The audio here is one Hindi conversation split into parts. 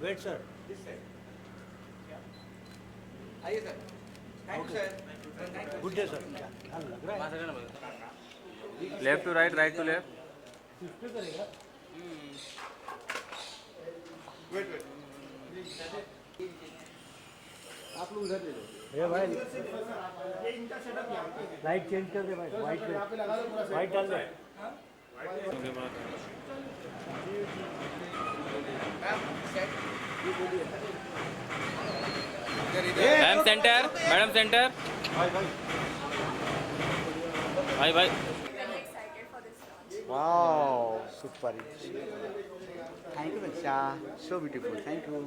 Wait sir. आइए sir. Thank you sir. Good day sir. लग रहा है left to right, right to left. करेगा। Wait wait. आप लोग उधर ले लो। ये भाई लाइट चेंज कर दे भाई, वाइट वाइट डाल दे। Ma'am centre, madam centre. भाई भाई Wow, super. Thank you, Bacha. So beautiful. Thank you.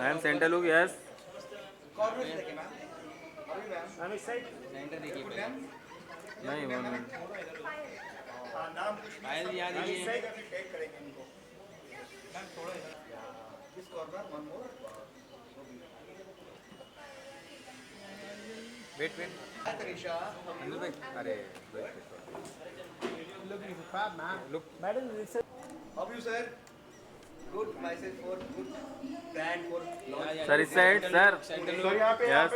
Ma'am centre look, yes. Corner से देखिए मैम। अभी मैम। I'm excited. सेंटर देखिए मैम। नहीं, 1 मिनट। नाम फाइल याद कीजिए। अभी टेक करेंगे इनको। मैम थोड़ा इस corner one more. Wait wait. Tarisha. अरे Look. Madam, it's a How are you, sir? Good. Myself for good brand for launch. Sir इस साइड सर। So यहाँ पे Yes.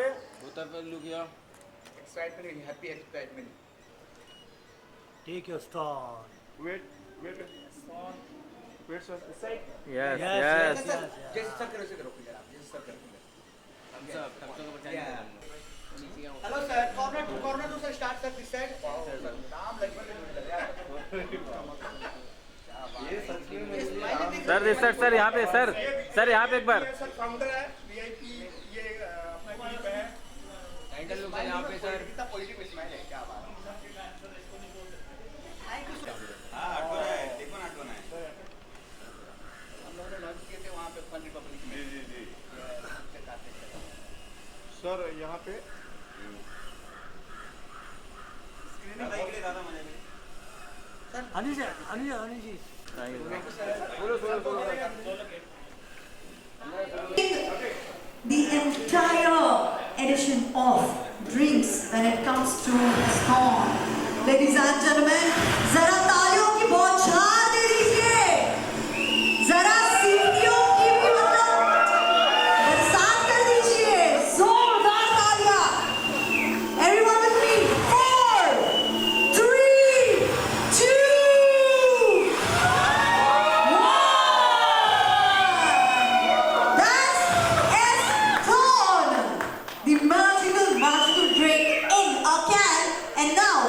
excitement, happy excitement. take your stand. Wait. Wait, sir. This side. Yes Yes, yes. yes. जैसे सर करो, ऐसे करो फिर आप। जैसे सर करो। Yeah. Hello, sir. Corner to sir. Start sir this side. Wow, sir. नाम लगभग सर दिस साइड सर, यहाँ पे सर। सर यहाँ पे एक बार। सर फाउंडर है वीआईपी, ये अपना ग्रुप है। हैंडल लोग यहाँ पे सर। कितना पॉजिटिव स्माइल है, क्या बात है। Thank you sir. हाँ, अटोना है, देखो ना अटोना है। हम लोगों ने लॉन्च किए थे वहाँ पे फन रिपब्लिक में। जी। सर यहाँ पे स्क्रीनिंग के लिए ज़्यादा मजा मिले। Ani ji. The entire edition of drinks when it comes to Storm. Ladies and gentlemen, जरा तालियों की बौछार दे दीजिए, जरा सीटियों की भी मतलब बरसात कर दीजिए, जोरदार तालियां। Everyone with me, 4, 3, 2, 1. That's Eston, the magical drink in a can. And now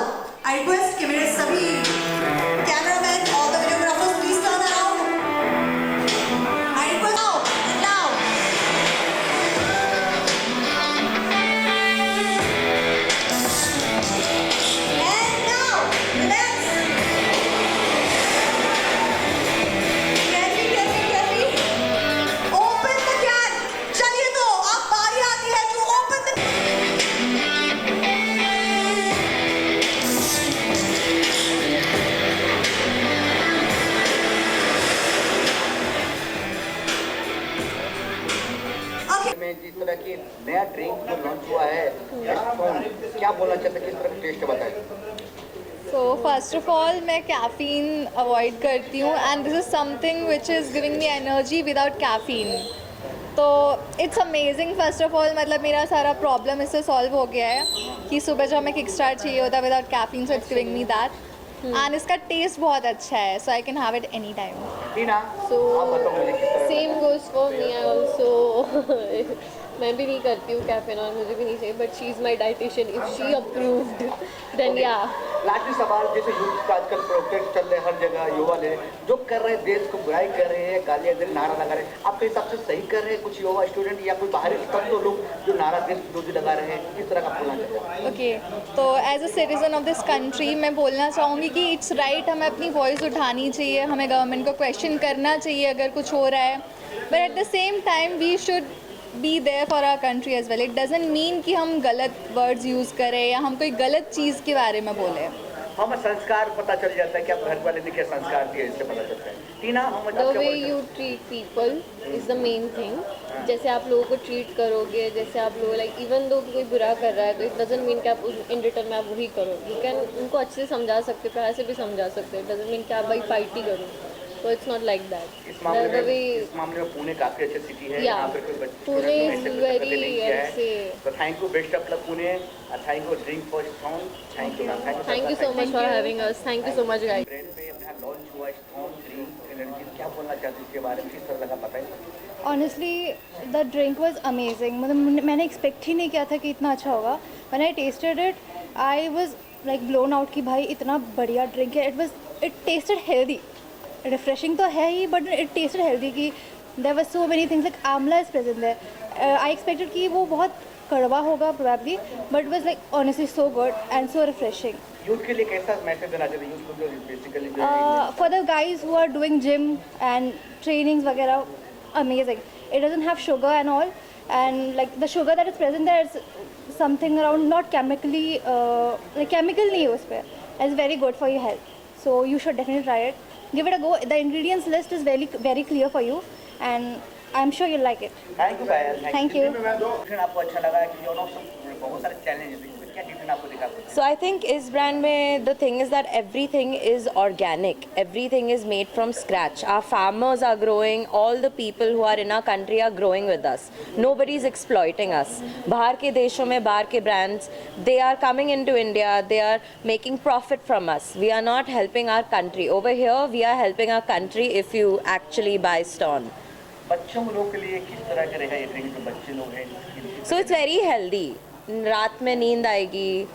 I request कि मेरे सभी cameramen, all the videographers, please turn around. I request now. And now let's can we open the can. चलिए तो अब बारी आती है to open the में जिस तरह की नया ड्रिंक जो लॉन्च हुआ है, क्या बोलना चाहते हैं, किस तरह का टेस्ट बताएं। So first of all मैं caffeine avoid करती हूँ and this is something which is giving me energy without caffeine. तो it's amazing first of all, मतलब मेरा सारा problem इससे solve हो गया है कि सुबह जब हमें kick start चाहिए होता है without caffeine, so it's giving me that. And इसका taste बहुत अच्छा है, so I can have it anytime. Tina, So आप बताओ मुझे किस तरह same goes for me. I also मैं भी नहीं करती हूँ कैफीन और मुझे भी नहीं चाहिए, but she is my dietitian. If she approved, then yeah. Last सवाल, जैसे यूथ का आजकल प्रोटेस्ट चल रहे हैं, हर जगह युवा ले जो कर रहे हैं, देश को बुराई कर रहे हैं, गालियाँ दे नारा लगा रहे हैं, आपके हिसाब से सही कर रहे हैं कुछ युवा स्टूडेंट या कोई बाहरी तत्व लोग जो नारा देश विरोधी लगा रहे हैं, किस तरह का बोलना चाहते हैं। Okay, तो as a citizen of this country मैं बोलना चाहूँगी कि इट्स राइट, हमें अपनी वॉइस उठानी चाहिए, हमें गवर्नमेंट को क्वेश्चन करना चाहिए अगर कुछ हो रहा है, but at the same time we should be there for our country as well. It doesn't mean कि हम गलत वर्ड्स यूज़ करें या हम कोई गलत चीज़ के बारे में बोलें. हमें संस्कार पता चल जाता है कि आप घर वाले ने क्या संस्कार दिए, इससे पता चलता है. टीना, हम The way you treat people is the main thing. जैसे आप लोगों को ट्रीट करोगे, जैसे आप लोग लाइक इवन दो कोई बुरा कर रहा है तो इट डजंट मीन कि आप इन रिटर्न में आप वही करो. यू कैन उनको अच्छे से समझा सकते हो, प्यार से भी समझा सकते हो. इट डजंट मीन कि आप भाई फाइट ही करो. So it's not like that. इस The way मामले में पुणे काफी अच्छी सिटी है, Yeah. यहाँ पे कोई बच्चे Pune is ऐसे कुछ very, करते नहीं किया I'd है। say- तो thank you, best of luck Pune, thank you drink for strong, thank you ma'am, Thank you so much for having us. Thank you so much, guys. Brand पे अपना लॉन्च हुआ स्ट्रॉन्ग ड्रिंक एनर्जी, क्या बोलना चाहते हैं इसके बारे में, किस तरह लगा पता है? Honestly, the drink was amazing. मतलब मैंने एक्सपेक्ट ही नहीं किया था कि इतना अच्छा होगा. When I tasted it, I was like blown out कि भाई इतना बढ़िया ड्रिंक है. It tasted healthy. Refreshing तो है ही, but it tasted healthy कि there were so many things like amla is present there. I expected कि वो बहुत कड़वा होगा probably, but it was like honestly so good and so refreshing. Youth के लिए कैसा मैसेज देना चाहते हैं, यूथ को जो बेसिकली जो For the guys who are doing gym and trainings वगैरह, amazing. It doesn't have sugar and all, and like the sugar that is present there is something around not chemically like chemical नहीं है उसपे. It's very good for your health. So you should definitely try it. Give it a go. The ingredients list is very clear for you, and I'm sure you'll like it. Thank you Payal, Thank you. Different आपको अच्छा लगा है कि यू नो बहुत सारे चैलेंजेस हैं, इसमें क्या डिफरेंट आपको दिखा सकते हैं? So I think इस brand में the thing is that everything is organic, everything is made from scratch. Our farmers are growing, all the people who are in our country are growing with us. Nobody is exploiting us. बाहर के देशों में बाहर के brands, they are coming into India, they are making profit from us. We are not helping our country. Over here, we are helping our country if you actually buy Stone. बच्चों लोग के लिए किस तरह का रहेगा ये ड्रिंक, जो बच्चे लोग हैं? So it's very healthy. रात में नींद आएगी,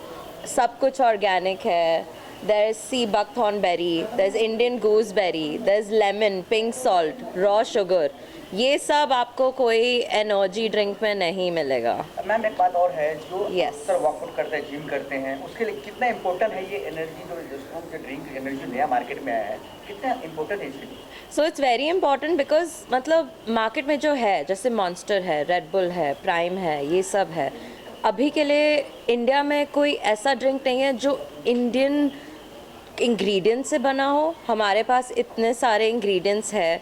सब कुछ ऑर्गेनिक है. There is sea buckthorn berry, there's Indian gooseberry, there's lemon, pink salt, raw sugar. ये सब आपको कोई एनर्जी ड्रिंक में नहीं मिलेगा. मैम एक बात और है, जो Yes. अक्सर वर्कआउट करते हैं, जिम करते हैं, उसके लिए कितना इम्पोर्टेंट है ये एनर्जी, जो ड्रिंक एनर्जी नया मार्केट में आया है, कितना इम्पोर्टेंट है इसके लिए? So it's very important because मतलब मार्केट में जो है, जैसे मॉन्स्टर है, रेड बुल है, प्राइम है, ये सब है. अभी के लिए इंडिया में कोई ऐसा ड्रिंक नहीं है जो इंडियन इंग्रेडिएंट्स से बना हो. हमारे पास इतने सारे इंग्रेडिएंट्स हैं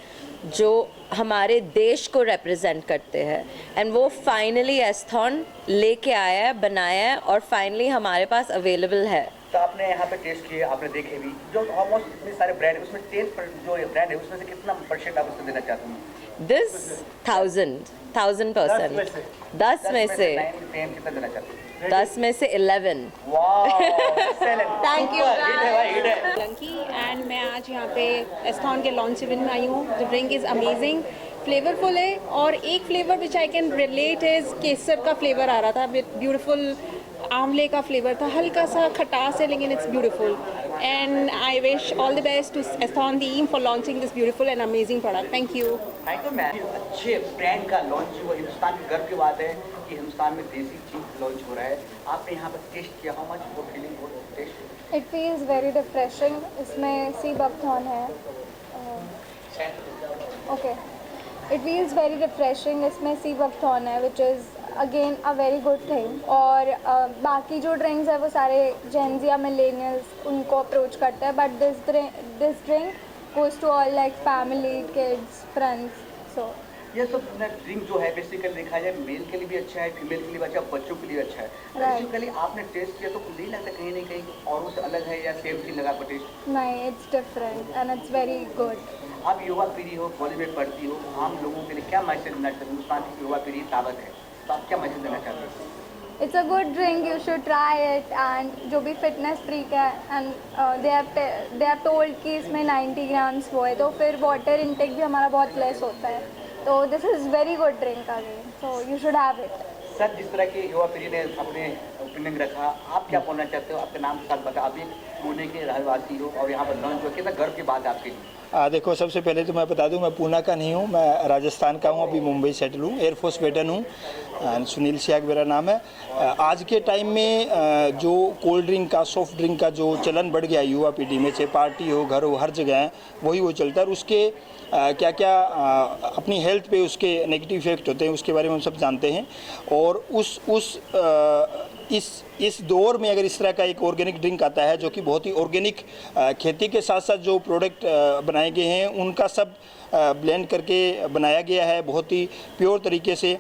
जो हमारे देश को रिप्रेजेंट करते हैं, एंड वो फाइनली एस्थॉन लेके आया है, बनाया है, और फाइनली हमारे पास अवेलेबल है. तो आपने यहाँ पे टेस्ट किए, आपने देखे भी, जो ऑलमोस्ट इतने सारे ब्रांड है, उसमें 10% जो ब्रांड है उसमें से कितना परसेंट आप उसको देना चाहते हैं? दिस 1000%. 10 में से 9 कितना देना चाहते हैं? 10 में से 11. Thank you. हिट है भाई, हिट है. लंकी एंड मैं आज यहाँ पे एस्थॉन के लॉन्च इवेंट में आई हूँ. The drink is amazing, flavourful है, और एक flavour which I can relate is केसर का फ्लेवर आ रहा था, विद ब्यूटीफुल आंवले का फ्लेवर था, हल्का सा खटास है, लेकिन it's beautiful. And I wish all the best to Eston team for launching this beautiful and amazing product. Thank you. Thank you ma'am. अच्छे ब्रांड का लॉन्च हुआ, हिंदुस्तान की गर्व की बात है कि हिंदुस्तान में देसी चीज लॉन्च हो रहा है. आपने यहाँ पर टेस्ट किया, हाउ मच वो फीलिंग, वो test? It feels very refreshing. इसमें sea buckthorn है. Okay. It feels very refreshing. इसमें sea buckthorn है, which is again a very good thing. और बाकी जो drinks है वो सारे Gen Z या millennials उनको approach करते हैं, but this drink goes to all like family, kids, friends. So ये सब ड्रिंक जो है बेसिकली देखा जाए मेल के लिए भी अच्छा है, फीमेल के लिए भी अच्छा है, बच्चों के लिए अच्छा है. बेसिकली आपने टेस्ट किया तो नहीं लगता कहीं ना कहीं और उससे अलग है, या सेम चीज लगा आपको टेस्ट? नहीं, it's different and it's very good. आप युवा पीढ़ी हो, कॉलेज में पढ़ती हो, आम लोगों के लिए क्या मैसेज देना चाहते हैं? हिंदुस्तान की युवा पीढ़ी ताकत है, तो आप क्या मैसेज देना चाहते हैं? It's a good drink. You should try it. And जो भी fitness freak है and they have told कि इसमें 90 grams वो है, तो फिर water intake भी हमारा बहुत less होता है. तो this is very good drink again. So you should have it. Sir, जिस तरह की युवा पीढ़ी ने अपने ओपिनियन रखा, आप क्या बोलना चाहते हो? आपके नाम के साथ बता, आप एक पुणे के रहवासी हो और यहाँ पर लॉन्च हुआ, कितना गर्व की बात है आपके लिए? देखो, सबसे पहले तो मैं बता दूं, मैं पूना का नहीं हूं, मैं राजस्थान का हूं, अभी मुंबई सेटल हूं, एयरफोर्स वेटरन हूं. सुनील सियाग मेरा नाम है. आज के टाइम में जो कोल्ड ड्रिंक का, सॉफ्ट ड्रिंक का जो चलन बढ़ गया युवा पीढ़ी में, चाहे पार्टी हो, घर हो, हर जगह है, वही वो चलता है. और उसके क्या क्या अपनी हेल्थ पे उसके नेगेटिव इफेक्ट होते हैं, उसके बारे में हम सब जानते हैं. और इस दौर में अगर इस तरह का एक ऑर्गेनिक ड्रिंक आता है जो कि बहुत ही ऑर्गेनिक खेती के साथ साथ जो प्रोडक्ट बनाए गए हैं उनका सब ब्लेंड करके बनाया गया है बहुत ही प्योर तरीके से,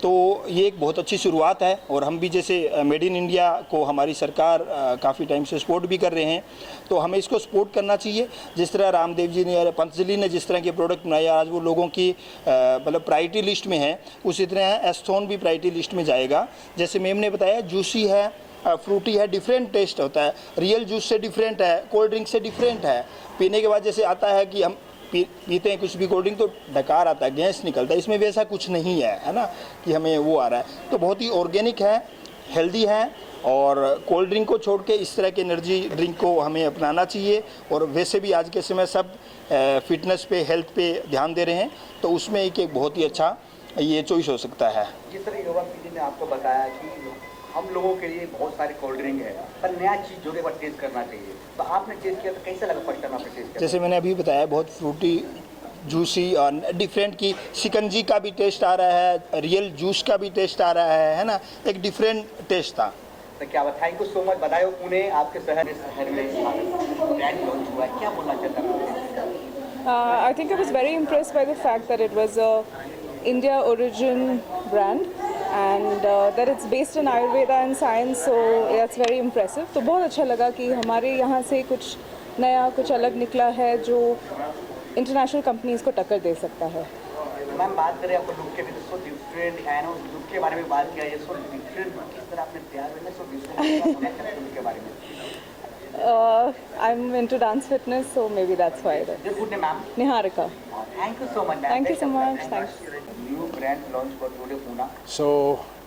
तो ये एक बहुत अच्छी शुरुआत है। और हम भी जैसे मेड इन इंडिया को हमारी सरकार काफ़ी टाइम से सपोर्ट भी कर रहे हैं, तो हमें इसको सपोर्ट करना चाहिए। जिस तरह रामदेव जी ने और पतंजलि ने जिस तरह के प्रोडक्ट बनाए आज वो लोगों की मतलब प्रायोरिटी लिस्ट में है, उसी तरह एस्थॉन भी प्रायोरिटी लिस्ट में जाएगा। जैसे मैम ने बताया जूसी है, फ्रूटी है, डिफरेंट टेस्ट होता है, रियल जूस से डिफरेंट है, कोल्ड ड्रिंक से डिफरेंट है। पीने के बाद जैसे आता है कि हम पीते हैं कुछ भी कोल्ड ड्रिंक तो डकार आता है, गैस निकलता है, इसमें वैसा कुछ नहीं है ना कि हमें वो आ रहा है। तो बहुत ही ऑर्गेनिक है, हेल्दी है, और कोल्ड ड्रिंक को छोड़ के इस तरह के एनर्जी ड्रिंक को हमें अपनाना चाहिए। और वैसे भी आज के समय सब फिटनेस पे, हेल्थ पे ध्यान दे रहे हैं, तो उसमें एक बहुत ही अच्छा ये चॉइस हो सकता है। जिस तरह युवा पीढ़ी ने आपको बताया कि हम लोगों के लिए बहुत सारे कोल्ड ड्रिंक है, पर नया चीज़ जो एक बार टेस्ट करना चाहिए, तो आपने टेस्ट किया तो कैसा लगा फर्स्ट टाइम आपने टेस्ट किया? जैसे मैंने अभी बताया बहुत फ्रूटी, जूसी और डिफरेंट की शिकंजी का भी टेस्ट आ रहा है, रियल जूस का भी टेस्ट आ रहा है ना, एक डिफरेंट टेस्ट था। तो क्या बात, थैंक यू सो मच। बधाई हो पुणे, आपके शहर में ब्रांड लॉन्च हुआ है, क्या बोलना चाहता हूँ? I think I was very impressed by the fact that it was a India origin brand and that it's based in Ayurveda and science, so that's very impressive. तो बहुत अच्छा लगा कि हमारे यहाँ से कुछ नया, कुछ अलग निकला है जो इंटरनेशनल कंपनीज को टक्कर दे सकता है। मैम बात करें आपको लुक के भी, सो डिफरेंट है ना, लुक के बारे में बात किया है, सो डिफरेंट किस तरह आपने तैयार हुए ना, सो डिफरेंट लुक के बारे में। I'm into dance fitness, so maybe that's why. Your good name, ma'am? Niharika. Thank you so much, ma'am. Thank you so much. Thanks. New brand launch for today, Pune. So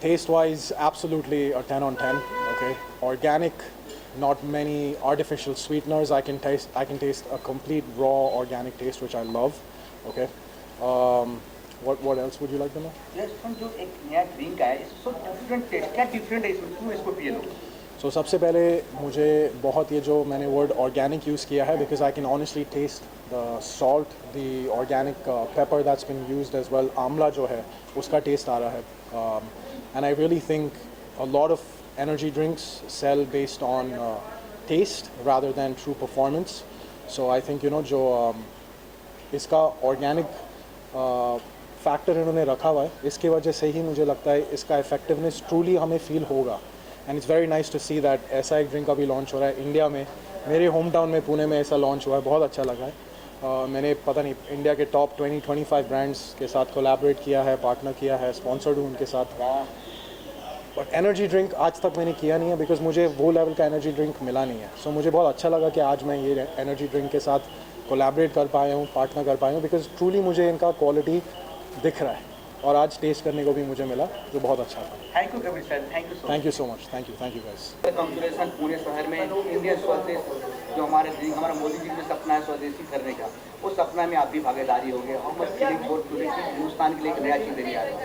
taste-wise, absolutely a 10 on 10. Okay, organic, not many artificial sweeteners. I can taste a complete raw organic taste, which I love. Okay. What else would you like to know? Yes, जो एक नया ड्रिंक है, सो डिफरेंट टेस्ट, क्या डिफरेंट है इसमें, क्यों इसको पिए लोग? So सबसे पहले मुझे बहुत ये जो मैंने वर्ड ऑर्गेनिक यूज़ किया है, because I can honestly taste the salt, the organic pepper that's been used as well. आंवला जो है उसका टेस्ट आ रहा है, and I really think a lot of energy drinks sell based on taste rather than true performance. So I think जो इसका ऑर्गेनिक फैक्टर इन्होंने रखा हुआ है, इसकी वजह से ही मुझे लगता है इसका इफेक्टिवनेस ट्रूली हमें फील होगा। And it's very nice to see that ऐसा एक ड्रिंक अभी लॉन्च हो रहा है इंडिया में। मेरे होम टाउन में पुणे में ऐसा लॉन्च हुआ है, बहुत अच्छा लगा है। मैंने पता नहीं इंडिया के टॉप 20-25 ब्रांड्स के साथ कोलैबोरेट किया है, पार्टनर किया है, स्पॉन्सर्ड हूँ उनके साथ। बट एनर्जी ड्रिंक आज तक मैंने किया नहीं है, बिकॉज मुझे वो लेवल का एनर्जी ड्रिंक मिला नहीं है। सो मुझे बहुत अच्छा लगा कि आज मैं ये एनर्जी ड्रिंक के साथ कोलैबोरेट कर पाया हूँ, पार्टनर कर पाया हूँ, बिकॉज ट्रूली मुझे इनका क्वालिटी दिख रहा है और आज टेस्ट करने को भी मुझे मिला, जो बहुत अच्छा था। Thank you Kabir sir, thank you so much. Thank you guys. Congratulation Pune शहर में इंडिया स्वदेश, जो हमारा मोदी जी का सपना है स्वदेशी करने का, उस सपना में आप भी भागीदारी हो गए। हम हिंदुस्तान के लिए एक नया चीज़ देने आ रहे हैं।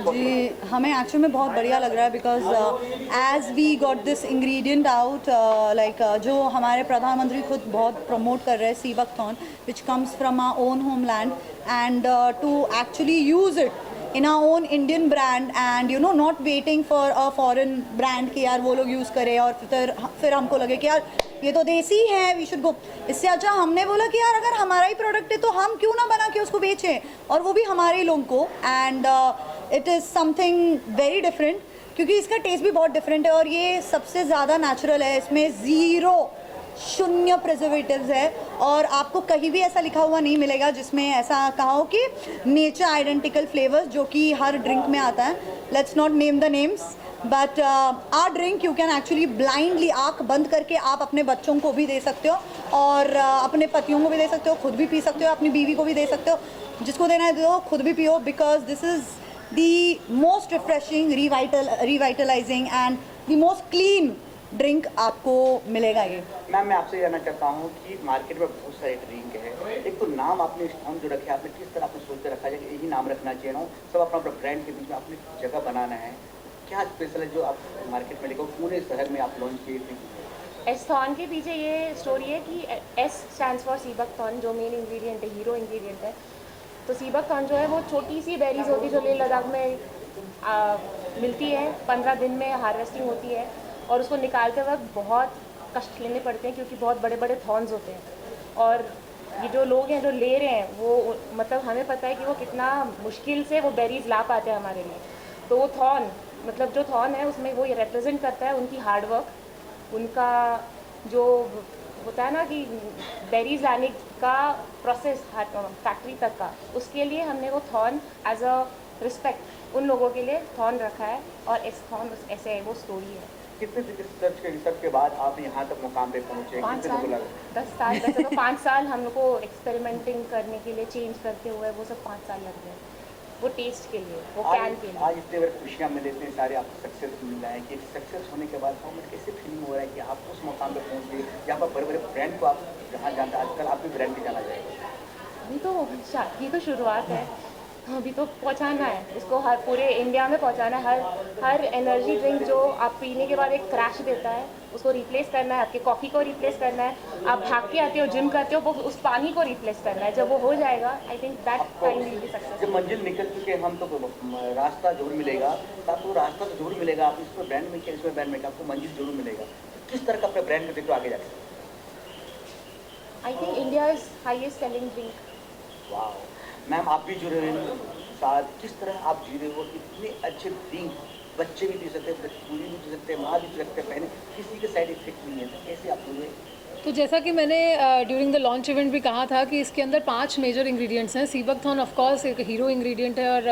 जी, हमें एक्चुअली में बहुत बढ़िया लग रहा है because as we got this ingredient out, like जो हमारे प्रधानमंत्री खुद बहुत प्रमोट कर रहे हैं, sea buckthorn, which comes from our own homeland, and to actually use it in our own Indian brand and not waiting for a foreign brand कि यार वो लोग यूज़ करें और फिर हमको लगे कि यार ये तो देसी है, वी शुड गो। इससे अच्छा हमने बोला कि यार अगर हमारा ही प्रोडक्ट है तो हम क्यों ना बना के उसको बेचें, और वो भी हमारे लोगों को। And it is something very different क्योंकि इसका टेस्ट भी बहुत डिफरेंट है और ये सबसे ज़्यादा नेचुरल है। इसमें शून्य प्रिजर्वेटिव्स है और आपको कहीं भी ऐसा लिखा हुआ नहीं मिलेगा जिसमें ऐसा कहा हो कि नेचर आइडेंटिकल फ्लेवर्स, जो कि हर ड्रिंक में आता है। Let's not name the names, but our drink you can actually blindly आँख बंद करके आप अपने बच्चों को भी दे सकते हो और अपने पतियों को भी दे सकते हो, खुद भी पी सकते हो, अपनी बीवी को भी दे सकते हो, जिसको देना है दो, खुद भी पियो, because this is the most refreshing, revitalising and the most clean drink आपको मिलेगा ये। मैम मैं आपसे जानना चाहता हूँ कि मार्केट में बहुत सारे ड्रिंक है, एक तो नाम आपने एस्थॉन जो रखे, आपने किस तरह आपने सोच के रखा है कि यही नाम रखना चाहिए ना, सब अपना अपना ब्रांड के बीच में आपने जगह बनाना है, क्या स्पेशल है जो आप मार्केट में लेकर पूरे शहर में आप लॉन्च किए? एस्थॉन के पीछे ये स्टोरी है कि एस स्टैंड्स फॉर सीबकथॉर्न, जो मेन इंग्रेडिएंट है, हीरो इंग्रेडिएंट है। तो सीबकथॉर्न जो है वो छोटी सी बेरीज होती जो लेह लद्दाख में मिलती है, 15 दिन में हार्वेस्टिंग होती है और उसको निकालते वक्त बहुत कष्ट लेने पड़ते हैं क्योंकि बहुत बड़े बड़े थॉर्न्स होते हैं। और ये जो लोग हैं जो ले रहे हैं वो मतलब हमें पता है कि वो कितना मुश्किल से वो बेरीज ला पाते हैं हमारे लिए। तो वो थॉर्न मतलब जो थॉर्न है उसमें वो ये रिप्रेजेंट करता है उनकी हार्डवर्क, उनका जो होता है ना कि बेरीज लाने का प्रोसेस फैक्ट्री तक का, उसके लिए हमने वो थॉर्न एज अ रिस्पेक्ट उन लोगों के लिए थॉर्न रखा है। और इस थॉर्न ऐसे वो स्टोरी है। कितने रिसर्च के बाद आप यहाँ तक मुकाम पे पहुँचे? 5 साल 10 साल वैसे तो 5 साल हम लोग को एक्सपेरिमेंटिंग करने के लिए चेंज करते हुए वो सब 5 साल लग गए वो टेस्ट के लिए, वो कैन के लिए। आज इतने बड़े खुशियाँ मिले, इतने सारे आपको सक्सेस मिल रहा है कि सक्सेस होने के बाद हमें कैसे फीलिंग हो रहा है कि आप उस मुकाम पे पहुँच गए यहाँ पर बड़े बड़े ब्रांड को आप जहाँ जानते हैं आजकल आप भी ब्रांड भी जाना जाएगा? अभी तो ये तो शुरुआत है, अभी तो पहुंचाना है इसको, हर पूरे इंडिया में पहुंचाना है। हर एनर्जी ड्रिंक जो आप पीने के बाद एक क्रैश देता है उसको रिप्लेस करना है, आपके कॉफ़ी को रिप्लेस करना है, आप भाग के आते हो जिम करते हो वो उस पानी को रिप्लेस करना है। जब वो हो जाएगा I think that time will be success. जब मंजिल निकल चुके हम तो रास्ता जरूर मिलेगा, तो आपको रास्ता तो जरूर मिलेगा। आप इसमें ब्रांड में क्या, इसमें ब्रांड में क्या, आपको मंजिल जरूर मिलेगा। किस तरह का अपने ब्रांड में देखो आगे जाके? I think India is highest selling drink. वाह मैम, आप भी जुड़े रहे साथ, किस तरह आप जी रहे हो? इतने अच्छे ड्रिंक बच्चे भी पी सकते हैं, बूढ़े भी पी सकते हैं, माँ भी पी सकते हैं, पहले किसी के साइड इफेक्ट नहीं है, तो कैसे आप जुड़े? तो जैसा कि मैंने ड्यूरिंग द लॉन्च इवेंट भी कहा था कि इसके अंदर 5 मेजर इंग्रेडिएंट्स हैं। सीबकथॉर्न ऑफ कोर्स एक हीरो इंग्रेडिएंट है और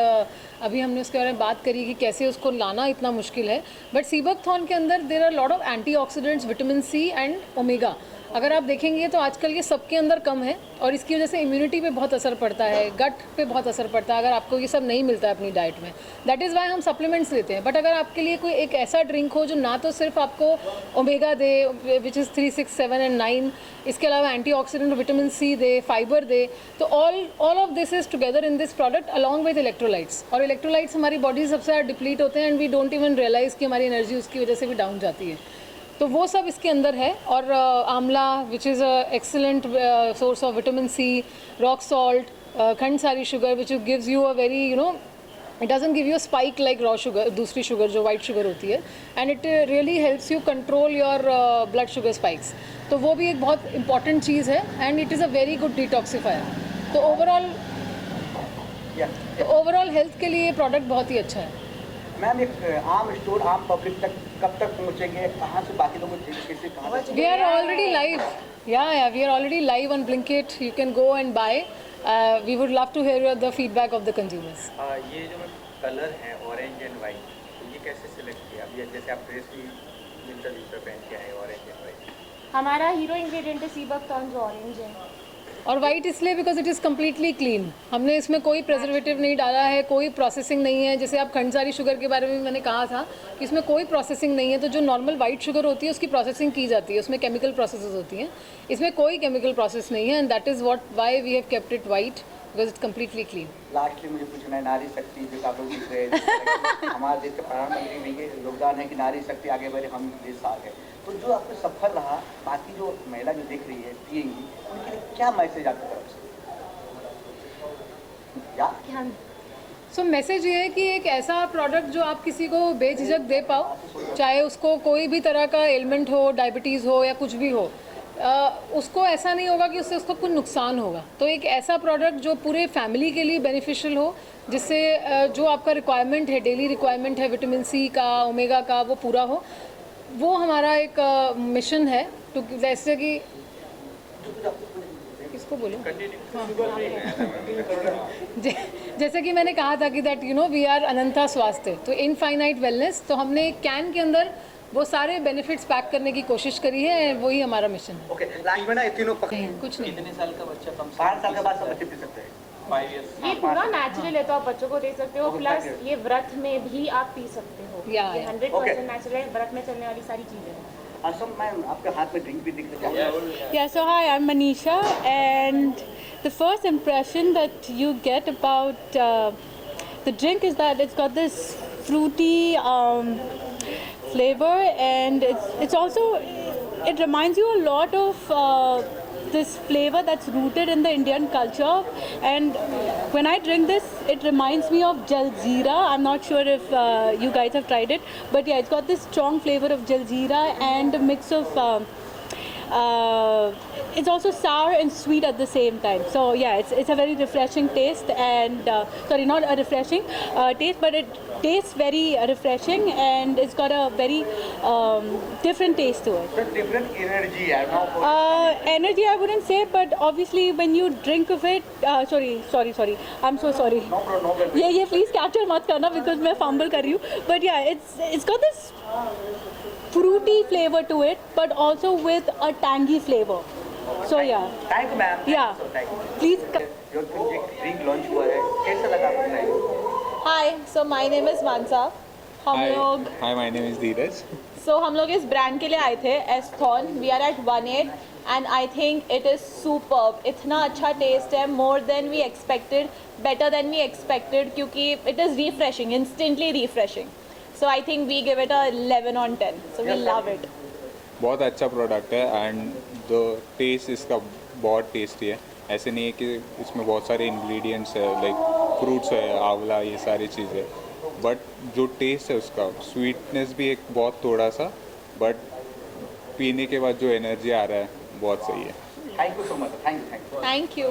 अभी हमने उसके बारे में बात करी कि कैसे उसको लाना इतना मुश्किल है। बट सीबकथॉर्न के अंदर there are lot of antioxidants, vitamin C and omega. अगर आप देखेंगे तो आजकल ये सबके अंदर कम है और इसकी वजह से इम्यूनिटी पे बहुत असर पड़ता है, गट पे बहुत असर पड़ता है अगर आपको ये सब नहीं मिलता है अपनी डाइट में। दैट इज़ वाई हम सप्लीमेंट्स लेते हैं। बट अगर आपके लिए कोई एक ऐसा ड्रिंक हो जो ना तो सिर्फ आपको ओमेगा दे विच इज़ 3, 6, 7 एंड 9, इसके अलावा एंटीऑक्सीडेंट विटामिन सी दे, फाइबर दे, तो all of this is together in this product along with electrolytes. और इलेक्ट्रोलाइट्स हमारी बॉडी सबसे ज़्यादा डिप्लीट होते हैं and we don't even realise कि हमारी एनर्जी उसकी वजह से भी डाउन जाती है। तो वो सब इसके अंदर है। और आंवला which is a excellent source of vitamin C, rock salt, खंड सारी sugar which gives you a very it doesn't give you a spike like raw sugar, दूसरी शुगर जो वाइट शुगर होती है, and it really helps you control your blood sugar spikes. तो वो भी एक बहुत इंपॉर्टेंट चीज़ है and it is a very good detoxifier. तो ओवरऑल हेल्थ के लिए ये प्रोडक्ट बहुत ही अच्छा है। मैम, एक आम स्टोर आम पब्लिक तक कब तक पहुंचेंगे, कहां से बाकी लोगों को कैसे कहां? We are already live. Yeah, we are already live on Blinkit. You can go and buy. We would love to hear the feedback of the consumers. ये जो कलर है ऑरेंज एंड वाइट, तो ये कैसे सिलेक्ट किया? अभी जैसे आप ड्रेस भी मिलता जुलता पहन के आए, ऑरेंज एंड वाइट। हमारा हीरो इंग्रेडिएंट है सीबकथॉर्न जो ऑरेंज है, और वाइट इसलिए because it is completely clean. हमने इसमें कोई प्रिजर्वेटिव नहीं डाला है, कोई प्रोसेसिंग नहीं है। जैसे आप खंडसारी शुगर के बारे में मैंने कहा था कि इसमें कोई प्रोसेसिंग नहीं है। तो जो नॉर्मल वाइट शुगर होती है उसकी प्रोसेसिंग की जाती है, उसमें केमिकल प्रोसेसेस होती हैं, इसमें कोई केमिकल प्रोसेस नहीं है and that is what why we have kept it white because it's completely clean. Lastly मुझे पूछना है, नारी शक्ति जो आप लोग दिख रहे हैं, हमारे देश के प्रधानमंत्री भी के योगदान है कि नारी शक्ति आगे बढ़े, हम देश आ गए। तो जो आपको सफल रहा, बाकी जो महिला जो देख रही है पिएंगी, उनके लिए क्या मैसेज आपकी तरफ से? सो मैसेज ये है कि एक ऐसा प्रोडक्ट जो आप किसी को बेझिझक दे पाओ, चाहे उसको कोई भी तरह का एलिमेंट हो, डायबिटीज़ हो या कुछ भी हो, उसको ऐसा नहीं होगा कि उससे उसको कुछ नुकसान होगा। तो एक ऐसा प्रोडक्ट जो पूरे फैमिली के लिए बेनिफिशियल हो, जिससे जो आपका रिक्वायरमेंट है, डेली रिक्वायरमेंट है विटामिन सी का, ओमेगा का, वो पूरा हो, वो हमारा एक मिशन है। तो जैसे कि किसको बोलूं, जैसे कि मैंने कहा था कि दैट वी आर अनंता स्वास्थ्य, तो इनफाइनाइट वेलनेस। तो हमने कैन के अंदर वो सारे बेनिफिट्स पैक करने की कोशिश करी है, वही हमारा मिशन है। ओके, लास्ट में ना ये तीनों कुछ नहीं। कितने साल का बच्चा? 5 साल के बाद सब बच्चे पी सकते हैं। 5 years। ये पूरा नेचुरल है तो आप बच्चों को दे सकते हो, प्लस ये व्रत में भी आप पी सकते हो। ये 100% नेचुरल है, व्रत में चलने वाली सारी चीज़ें हैं। असम मैम, आपके हाथ में ड्रिंक भी दिख रहा है। Yeah, so hi, I'm Manisha, and the first impression that you get about the drink is that it's got this fruity flavor, and it's also, it reminds you a lot of this flavor that's rooted in the Indian culture. And when I drink this, it reminds me of Jaljeera. I'm not sure if you guys have tried it, but yeah, it's got this strong flavor of Jaljeera and a mix of it's also sour and sweet at the same time. So yeah, it's a very refreshing taste, and sorry, not a refreshing taste, but it tastes very refreshing, and it's got a very different taste to it. So different energy, I know. Energy, I wouldn't say, but obviously when you drink of it, sorry, I'm so sorry. No problem, no problem. Yeah, please capture mat karna because मैं fumble कर रही हूँ. But yeah, it's got this fruity flavor to it, but also with a tangy flavor. So yeah. Thank you, ma'am. Yeah. Thank you. Please. जो ड्रिंक लॉन्च हुआ है, कैसा लगा आपको बताइए? हाय, सो माय नेम इज़ मानसा. हम लोग Hi, my name is Dheeraj. हम लोग इस ब्रांड के लिए आए थे Eston. We are at 18 and I think it is superb. इतना अच्छा टेस्ट है, more than we expected, better than we expected, क्योंकि it is refreshing, instantly refreshing. So I think we give it a 11 on 10. So we love it. बहुत अच्छा प्रोडक्ट है एंड द टेस्ट इसका बहुत टेस्टी है. ऐसे नहीं है कि इसमें बहुत सारे इंग्रेडिएंट्स है, लाइक फ्रूट्स है, आंवला, ये सारी चीज़ें, बट जो टेस्ट है उसका स्वीटनेस भी एक बहुत थोड़ा सा, बट पीने के बाद जो एनर्जी आ रहा है बहुत सही है. Thank you so much. Thank you. Thank you.